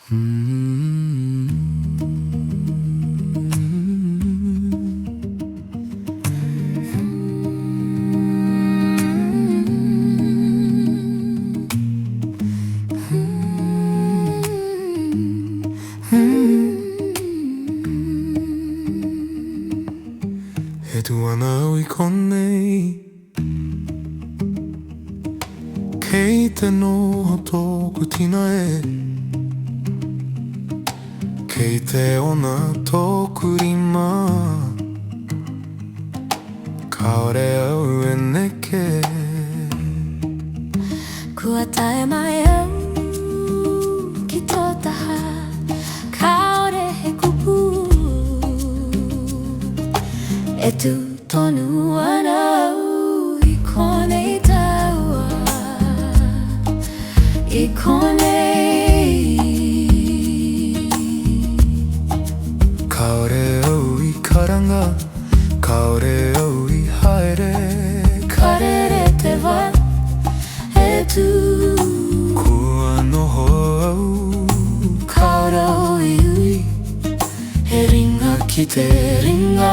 E tuana ui konei Kei te noho tōku tina e Kei te ona tōku rima Kaore au e neke Kua tae mai au ki tō taha Kaore he kupu E tu tonu ana au I konei tāua I konei Kaore au I karanga Kaore au I haere Karere te wā e tu Kua noho au Kaora ui ui He ringa ki te ringa